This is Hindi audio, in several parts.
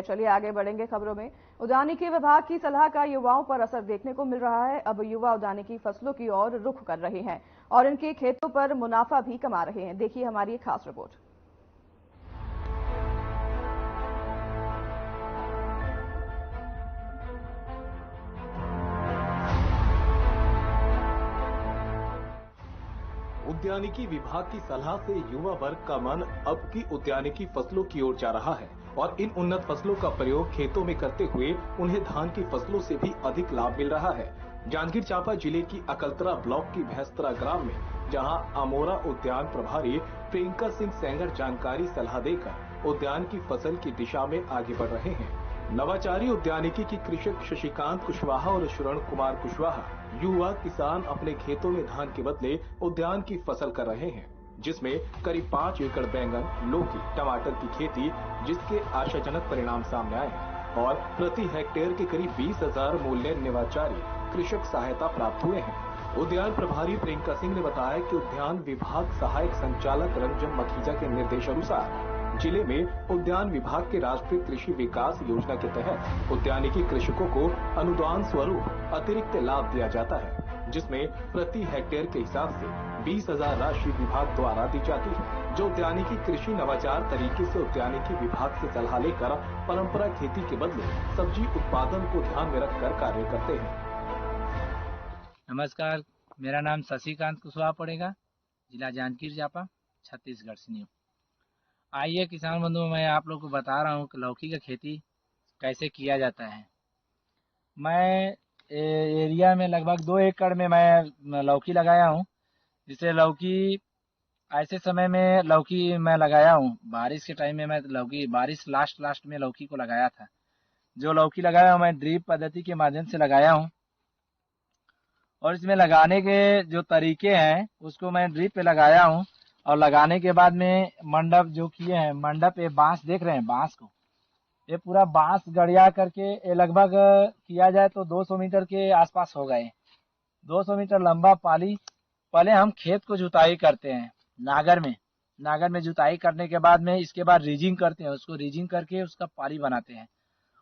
चलिए आगे बढ़ेंगे खबरों में। उद्यानिकी विभाग की सलाह का युवाओं पर असर देखने को मिल रहा है। अब युवा उद्यानिकी फसलों की ओर रुख कर रहे हैं और इनके खेतों पर मुनाफा भी कमा रहे हैं। देखिए हमारी एक खास रिपोर्ट। उद्यानिकी विभाग की सलाह से युवा वर्ग का मन अब की उद्यानिकी फसलों की ओर जा रहा है और इन उन्नत फसलों का प्रयोग खेतों में करते हुए उन्हें धान की फसलों से भी अधिक लाभ मिल रहा है। जांजगीर चांपा जिले की अकलतरा ब्लॉक की भैंसतरा ग्राम में जहां अमोरा उद्यान प्रभारी प्रियंका सिंह सेंगर जानकारी सलाह देकर उद्यान की फसल की दिशा में आगे बढ़ रहे हैं। नवाचारी उद्यानिकी की कृषक शशिकांत कुशवाहा और श्रवण कुमार कुशवाहा युवा किसान अपने खेतों में धान के बदले उद्यान की फसल कर रहे हैं, जिसमें करीब 5 एकड़ बैंगन, लौकी, टमाटर की खेती, जिसके आशाजनक परिणाम सामने आए हैं और प्रति हेक्टेयर के करीब 20,000 मूल्य नवाचारी कृषक सहायता प्राप्त हुए हैं। उद्यान प्रभारी प्रियंका सिंह ने बताया कि उद्यान विभाग सहायक संचालक रंजन मखीजा के निर्देश अनुसार जिले में उद्यान विभाग के राष्ट्रीय कृषि विकास योजना के तहत उद्यानिकी कृषकों को अनुदान स्वरूप अतिरिक्त लाभ दिया जाता है, जिसमें प्रति हेक्टेयर के हिसाब से 20,000 राशि विभाग द्वारा दी जाती है, जो उद्यानिकी कृषि नवाचार तरीके से उद्यानिकी विभाग से सलाह लेकर परंपरा खेती के बदले सब्जी उत्पादन को ध्यान में रखकर कार्य करते हैं। नमस्कार, मेरा नाम शशिकांत कुशवाहा पड़ेगा, जिला जांजगीर चांपा, छत्तीसगढ़ से न्यू। आइए किसान बंधुओं, मैं आप लोग को बता रहा हूँ कि लौकी का खेती कैसे किया जाता है। मैं एरिया में लगभग 2 एकड़ में मैं लौकी लगाया हूँ। जिससे लौकी ऐसे समय में लौकी मैं लगाया हूँ, बारिश के टाइम में मैं लौकी बारिश लास्ट में लौकी को लगाया था। जो लौकी लगाया हूँ मैं ड्रिप पद्धति के माध्यम से लगाया हूँ और इसमें लगाने के जो तरीके हैं उसको मैं ड्रिप पे लगाया हूँ और लगाने के बाद में मंडप जो किए हैं, मंडप ये बांस देख रहे हैं, बांस को ये पूरा बांस गड़िया करके ये लगभग किया जाए तो 200 मीटर के आसपास हो गए। 200 मीटर लंबा पाली। पहले हम खेत को जुताई करते हैं नागर में जुताई करने के बाद में इसके बाद रीजिंग करते हैं, उसको रीजिंग करके उसका पाली बनाते हैं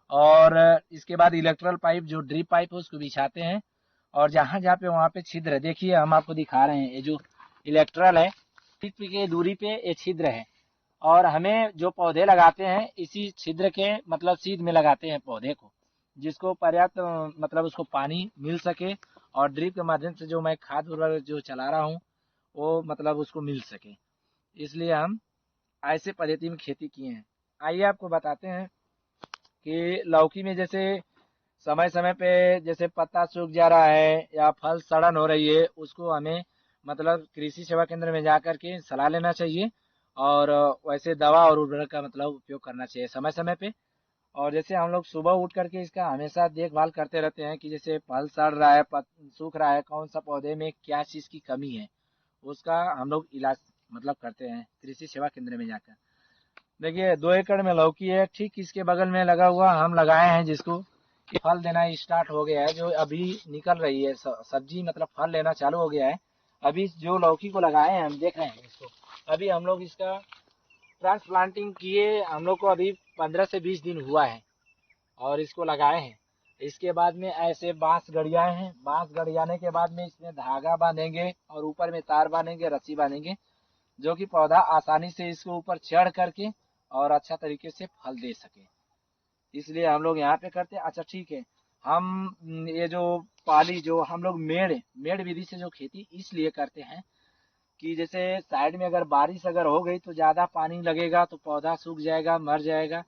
और इसके बाद इलेक्ट्रल पाइप जो ड्रिप पाइप है उसको बिछाते हैं और जहाँ पे वहाँ पे छिद्र, देखिए हम आपको दिखा रहे हैं, ये जो इलेक्ट्रल है फीट की दूरी पे ये छिद्र है और हमें जो पौधे लगाते हैं इसी छिद्र के मतलब सीध में लगाते हैं पौधे को, जिसको पर्याप्त मतलब उसको पानी मिल सके और ड्रिप के माध्यम से जो मैं खाद उर्वरक जो चला रहा हूँ वो मतलब उसको मिल सके, इसलिए हम ऐसे पद्धति में खेती किए हैं। आइए आपको बताते हैं कि लौकी में जैसे समय समय पे जैसे पत्ता सूख जा रहा है या फल सड़न हो रही है, उसको हमें मतलब कृषि सेवा केंद्र में जाकर के सलाह लेना चाहिए और वैसे दवा और उर्वरक का मतलब उपयोग करना चाहिए समय समय पे। और जैसे हम लोग सुबह उठ करके इसका हमेशा देखभाल करते रहते हैं कि जैसे फल सड़ रहा है, सूख रहा है, कौन सा पौधे में क्या चीज की कमी है, उसका हम लोग इलाज मतलब करते हैं कृषि सेवा केंद्र में जाकर। देखिए 2 एकड़ में लौकी है, ठीक इसके बगल में लगा हुआ हम लगाए हैं जिसको फल देना स्टार्ट हो गया है, जो अभी निकल रही है सब्जी मतलब फल लेना चालू हो गया है। अभी जो लौकी को लगाए हैं हम देख रहे हैं इसको, अभी हम लोग इसका ट्रांसप्लांटिंग किए, हम लोग को अभी 15 से 20 दिन हुआ है और इसको लगाए हैं। इसके बाद में ऐसे बांस गड़ियाए हैं, बांस गड़ियाने के बाद में इसमें धागा बांधेंगे और ऊपर में तार बांधेंगे, रस्सी बांधेंगे, जो कि पौधा आसानी से इसको ऊपर चढ़ करके और अच्छा तरीके से फल दे सके, इसलिए हम लोग यहाँ पे करते हैं। अच्छा ठीक है, हम ये जो पाली जो हम लोग मेड़ विधि से जो खेती इसलिए करते हैं कि जैसे साइड में अगर बारिश अगर हो गई तो ज्यादा पानी लगेगा तो पौधा सूख जाएगा, मर जाएगा,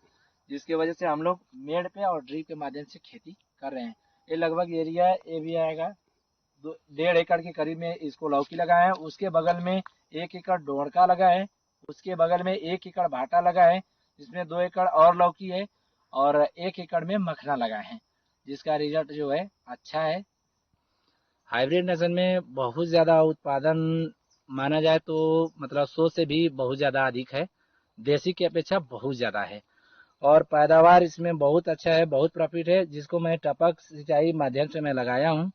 जिसकी वजह से हम लोग मेड़ पे और ड्रिप के माध्यम से खेती कर रहे हैं। ये लगभग एरिया ये भी आएगा 1.5 एकड़ के करीब में इसको लौकी लगाए हैं। उसके बगल में 1 एकड़ डोड़का लगा है, उसके बगल में 1 एकड़ भाटा लगा है, जिसमें 2 एकड़ और लौकी है और 1 एकड़ में मखना लगा है, जिसका रिजल्ट जो है अच्छा है। हाइब्रिड नस्ल में बहुत ज्यादा उत्पादन माना जाए तो मतलब 100 से भी बहुत ज्यादा अधिक है, देसी की अपेक्षा बहुत ज्यादा है और पैदावार इसमें बहुत अच्छा है, बहुत प्रॉफिट है, जिसको मैं टपक सिंचाई माध्यम से मैं लगाया हूँ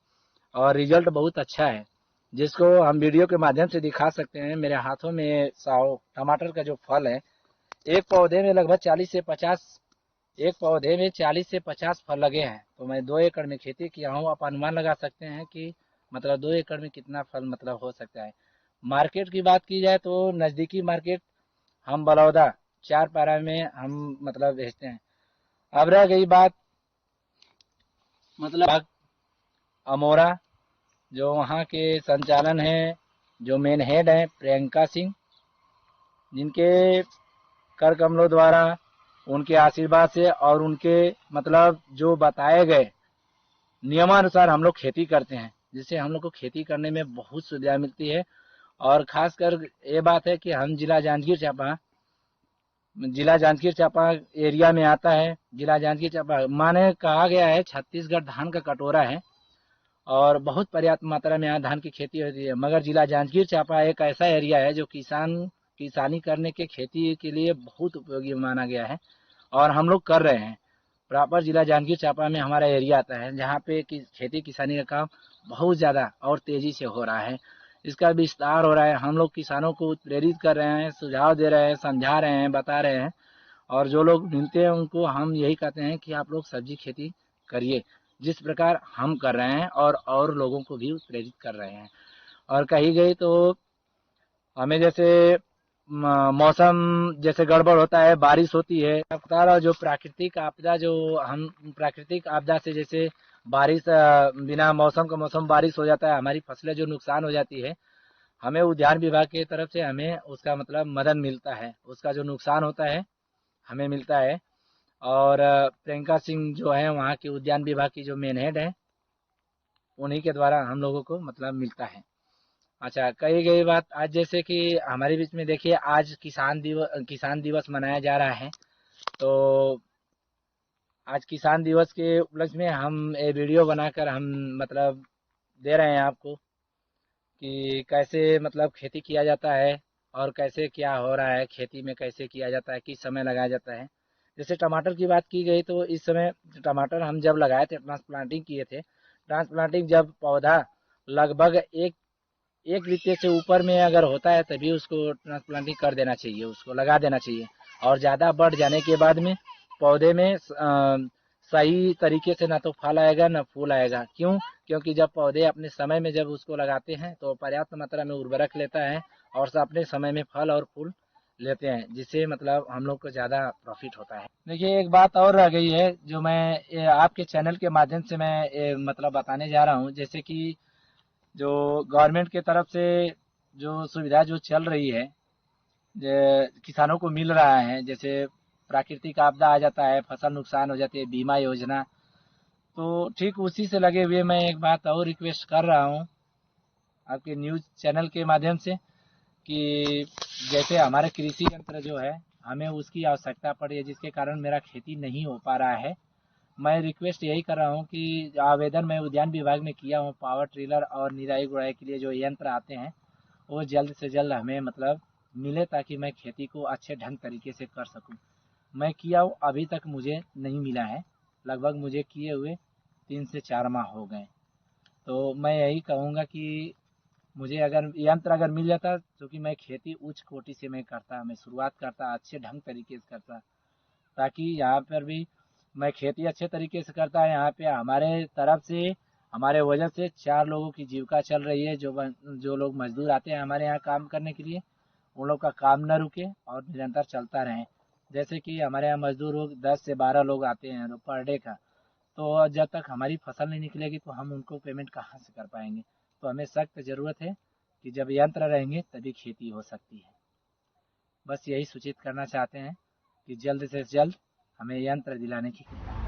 और रिजल्ट बहुत अच्छा है, जिसको हम वीडियो के माध्यम से दिखा सकते हैं। मेरे हाथों में 100 टमाटर का जो फल है, एक पौधे में लगभग 40 से 50 एक पौधे में 40 से 50 फल लगे हैं। तो मैं 2 एकड़ में खेती किया हूँ। आप अनुमान लगा सकते हैं कि मतलब 2 एकड़ में कितना फल मतलब हो सकता है। मार्केट की बात की जाए तो नज़दीकी मार्केट हम बलौदा 4 पैरा में हम मतलब बेचते हैं। अब रह गई बात मतलब अमोरा, जो वहाँ के संचालन है, जो मेन हेड हैं प्रियंका सिंह, जिनके कर कमलों द्वारा, उनके आशीर्वाद से और उनके मतलब जो बताए गए नियमानुसार हम लोग खेती करते हैं, जिससे हम लोग को खेती करने में बहुत सुविधा मिलती है। और खासकर ये बात है कि हम जिला जांजगीर चांपा एरिया में आता है। जिला जांजगीर चांपा माने कहा गया है छत्तीसगढ़ धान का कटोरा है और बहुत पर्याप्त मात्रा में यहाँ धान की खेती होती है। मगर जिला जांजगीर चांपा एक ऐसा एरिया है जो किसानी करने के खेती के लिए बहुत उपयोगी माना गया है और हम लोग कर रहे हैं। प्रॉपर जिला जांजगीर चांपा में हमारा एरिया आता है, जहाँ पे खेती किसानी का काम बहुत ज़्यादा और तेज़ी से हो रहा है। इसका विस्तार हो रहा है। हम लोग किसानों को प्रेरित कर रहे हैं, सुझाव दे रहे हैं, समझा रहे हैं, बता रहे हैं। और जो लोग मिलते हैं उनको हम यही कहते हैं कि आप लोग सब्जी खेती करिए, जिस प्रकार हम कर रहे हैं और लोगों को भी प्रेरित कर रहे हैं। और कही गई तो हमें जैसे मौसम जैसे गड़बड़ होता है, बारिश होती है, जो प्राकृतिक आपदा से जैसे बारिश बिना मौसम का मौसम बारिश हो जाता है, हमारी फसलें जो नुकसान हो जाती है, हमें उद्यान विभाग की तरफ से हमें उसका मतलब मदद मिलता है, उसका जो नुकसान होता है हमें मिलता है। और प्रियंका सिंह जो है वहाँ के उद्यान विभाग की जो मेन हेड है, उन्हीं के द्वारा हम लोगों को मतलब मिलता है। अच्छा, कही गई बात आज जैसे कि हमारे बीच में देखिए आज किसान दिवस मनाया जा रहा है। तो आज किसान दिवस के उपलक्ष्य में हम ये वीडियो बनाकर हम मतलब दे रहे हैं आपको कि कैसे मतलब खेती किया जाता है और कैसे क्या हो रहा है, खेती में कैसे किया जाता है, किस समय लगाया जाता है। जैसे टमाटर की बात की गई तो इस समय टमाटर हम जब लगाए थे, ट्रांसप्लांटिंग किए थे, ट्रांसप्लांटिंग जब पौधा लगभग एक वित्ते से ऊपर में अगर होता है तभी उसको ट्रांसप्लांटिंग कर देना चाहिए, उसको लगा देना चाहिए। और ज़्यादा बढ़ जाने के बाद में पौधे में सही तरीके से ना तो फल आएगा ना फूल आएगा। क्यों? क्योंकि जब पौधे अपने समय में जब उसको लगाते हैं तो पर्याप्त मात्रा में उर्वरक लेता है और अपने समय में फल और फूल लेते हैं, जिससे मतलब हम लोग को ज़्यादा प्रॉफिट होता है। देखिए एक बात और रह गई है जो मैं आपके चैनल के माध्यम से मैं मतलब बताने जा रहा हूँ। जैसे कि जो गवर्नमेंट के तरफ से जो सुविधा जो चल रही है, किसानों को मिल रहा है, जैसे प्राकृतिक आपदा आ जाता है, फसल नुकसान हो जाती है, बीमा योजना, तो ठीक उसी से लगे हुए मैं एक बात और रिक्वेस्ट कर रहा हूँ आपके न्यूज़ चैनल के माध्यम से कि जैसे हमारे कृषि यंत्र जो है हमें उसकी आवश्यकता पड़ी है, जिसके कारण मेरा खेती नहीं हो पा रहा है। मैं रिक्वेस्ट यही कर रहा हूँ कि आवेदन मैं उद्यान विभाग में किया हूँ, पावर ट्रिलर और निराई गुड़ाई के लिए जो यंत्र आते हैं वो जल्द से जल्द हमें मतलब मिले, ताकि मैं खेती को अच्छे ढंग तरीके से कर सकूँ। मैं किया हूँ, अभी तक मुझे नहीं मिला है। लगभग मुझे किए हुए 3 से 4 माह हो गए। तो मैं यही कहूँगा कि मुझे अगर यंत्र अगर मिल जाता, क्योंकि मैं खेती उच्च कोटि से मैं करता, मैं शुरुआत करता, अच्छे ढंग तरीके से करता, ताकि यहाँ पर भी मैं खेती अच्छे तरीके से करता है। यहाँ पे हमारे तरफ से हमारे वजह से 4 लोगों की जीविका चल रही है। जो लोग मजदूर आते हैं हमारे यहाँ काम करने के लिए, उन लोग का काम न रुके और निरंतर चलता रहे। जैसे कि हमारे यहाँ मजदूर लोग 10 से 12 लोग आते हैं पर डे का, तो जब तक हमारी फसल नहीं निकलेगी तो हम उनको पेमेंट कहाँ से कर पाएंगे। तो हमें सख्त ज़रूरत है कि जब यंत्र रहेंगे तभी खेती हो सकती है। बस यही सूचित करना चाहते हैं कि जल्द से जल्द हमें यंत्र दिलाने की कृपा।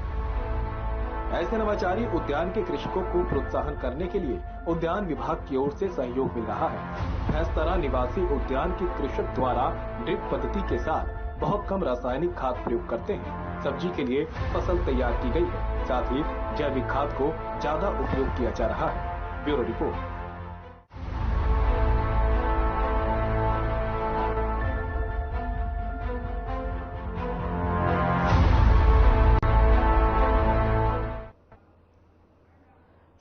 ऐसे नवाचारी उद्यान के कृषकों को प्रोत्साहन करने के लिए उद्यान विभाग की ओर से सहयोग मिल रहा है। भैंसतरा निवासी उद्यान के कृषक द्वारा ड्रिप पद्धति के साथ बहुत कम रासायनिक खाद प्रयोग करते हैं। सब्जी के लिए फसल तैयार की गई है, साथ ही जैविक खाद को ज्यादा उपयोग किया जा रहा है। Bureau report.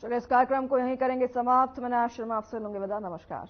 चलिए इस कार्यक्रम को यहीं करेंगे समाप्त। मैं आज शर्मा आपसे लूंगी विदा। नमस्कार।